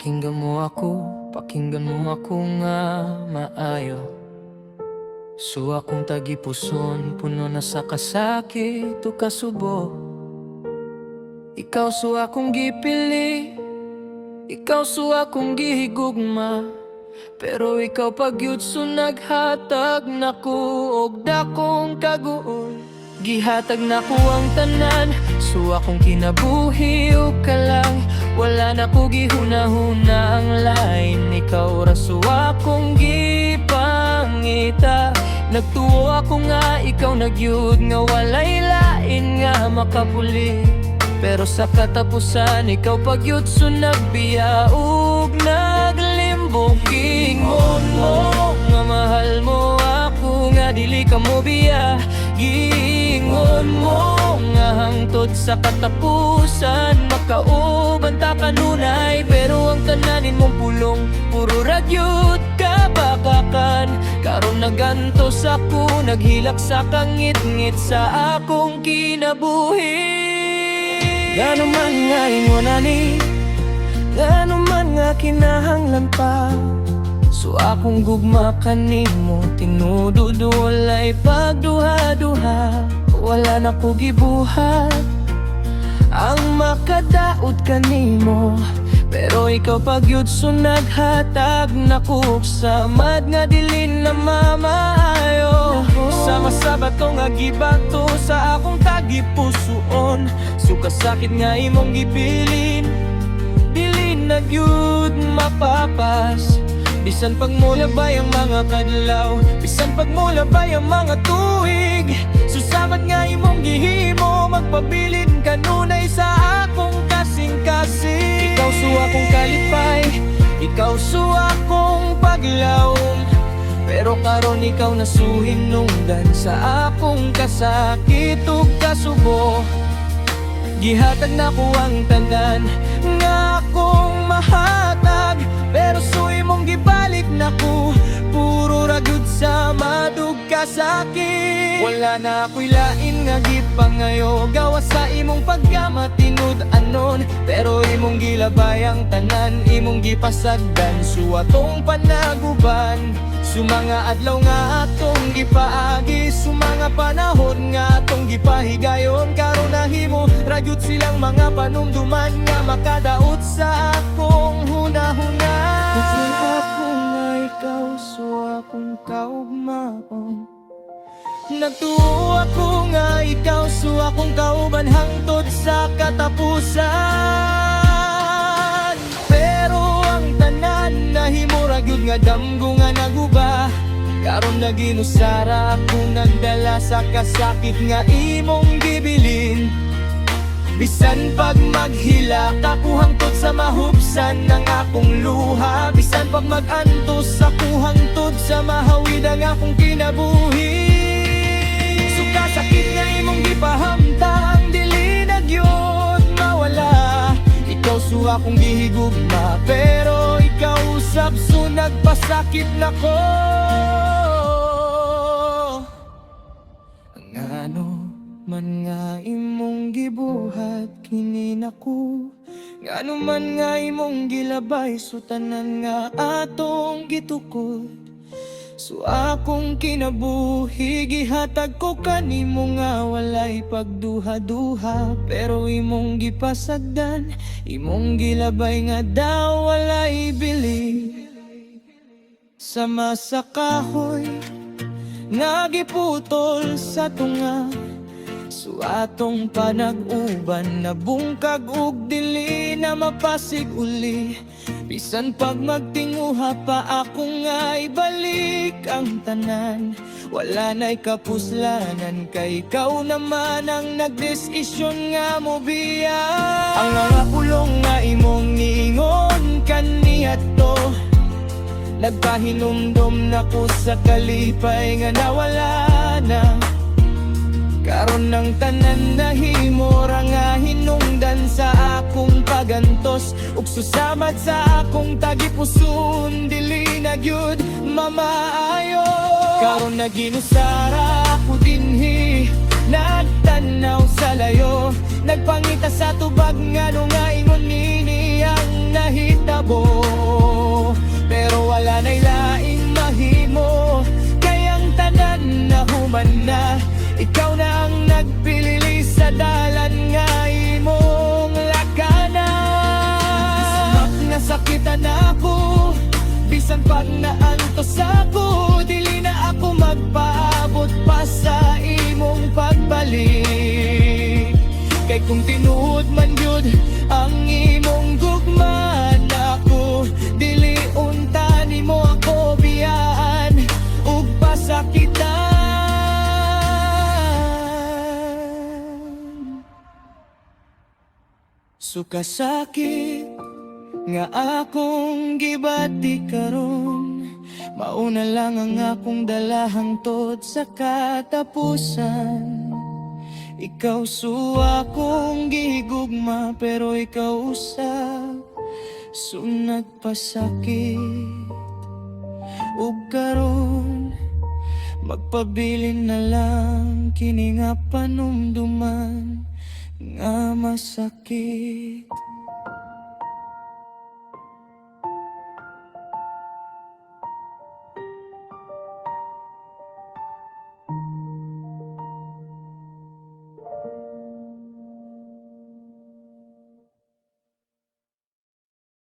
Pakinggan mo ako nga maayo. So akong tagipuson, puno na sa kasakit o kasubo. Ikaw so akong gipili, ikaw so akong gihigugma. Pero ikaw pagyud so naghatag naku og dakong kaguol. Gihatag naku ang tanan, so akong kinabuhi o kalang. Wala na ko gihuna-huna ang lain, ikaw ra so akong gipangita. Nagtuo ako nga ikaw nagyud nga walay lain nga makapuli. Pero sa katapusan ikaw pagyud so nagbiya ug naglimbong. Gingon mo nga mahal mo ako, nga dili ka mo biya. Gingon mo nga hangtod sa katapusan makauban ta kanunay. Pero ang tananin mong pulong puro ragyod kabakakan. Karon nagantos ako, naghilak sa kangit-ngit sa akong kinabuhi. Gano man nga ingon ani, gano man nga kinahanglan pa, so akong gugma kanimo tinudod walay pagduha-duha. Wala na ko gibuhat ang makadaot kanimo, pero ikaw pagyud so naghatag naku sa mad nga dilin na mamaayo. Sama sa bato nga gibato sa akong tagipusoon, so kasakit nga imong gibilin, dilin na gyud mapapas. Bisan pagmulabay ang mga kadlaw, bisan pagmulabay ang mga tuig, susamat nga imong gihimo, magpabilin kanunay sa akong kasing-kasing. Ikaw so akong kalipay, ikaw so akong paglawom, pero karon ikaw nasuhinungdan sa akong kasakit ug kasubo. Gihatag na ko ang tanan nga akong mahatag, pero suy mong gibalik na ko puro ragyod sa madug kasakit. Wala na ako'y lain nga gipangayo, gawa sa imong pagkamatinud anon. Pero imong gilabay ang tanan, imong gipasagdan so atong panaguban. Su mga adlaw nga atong gipaagi, su mga panahon nga atong gipahigayon. Karon nahimo ragyod silang mga panumduman nga makadaot sa akong hunahuna. Kung ako nga ikaw, so akong kaugmaon. Nagtuo ako nga ikaw, so akong kauban hangtod sa katapusan. Pero ang tanan nahimo ragyod nga damgo nga naguba. Karon naginusara akong nagdala sa kasakit nga imong gibilin. Bisan pag maghilak ako hangtod sa mahubsan ng akong luha, bisan pag mag-antos ako hangtod sa mahawid ang akong kinabuhi. So kasakit nga imong gipahamtang, dili na gyud mawala. Ikaw so akong gihigugma, pero ikaw usab so nagpasakit nako. Ang ano man nga imong gibuhat kini nako, ngano man nga imong gilabay so tanan nga atong gitukod. So akong kinabuhi gihatag ko kanimo nga walay pagduha-duha, pero imong gipasagdan, imong gilabay nga daw walay bili. Sama sa kahoy nagiputol sa tunga, so atong panag-uban na bungkag ug dili na mapasig uli. Bisan pag magtinguha pa ako nga ibalik ang tanan, wala na'y kapuslanan kay ikaw naman ang nagdesisyon nga mo biya. Ang mga pulong nga imong niingon kaniya to, nagpahinumdom na ko sa kalipay nga nawala na. Karon ng tanan nahimo ra nga hinungdan sa akong pagantos, ug susamad sa akong tagipuson dili na gyud mamaayo. Karon naginusara ako dinhi, nagtanaw sa layo, nagpangita sa tubag nga nga ingon nini ang nahitabo, pero wala na'y laing mahimo. Kayang tanan na human na, ikaw na ang nagpilili sa dalan nga imong lakanan. Samak nga sakitan ako, bisan pag naantos ako, dili na ako magpaabot pa sa imong pagbalik. Kay kung tinuod man yun ang imong gugma na ako, dili unta nimo ako biyaan ug pasakitan. Sukasakit nga akong gibati karon, mauna lang ang akong dalahang tod sa katapusan. Ikaw suwa kong gihigugma, pero ikaw usab sunag pasakit. Ug karon magpabilin na lang kini nga panumduman nga masakit.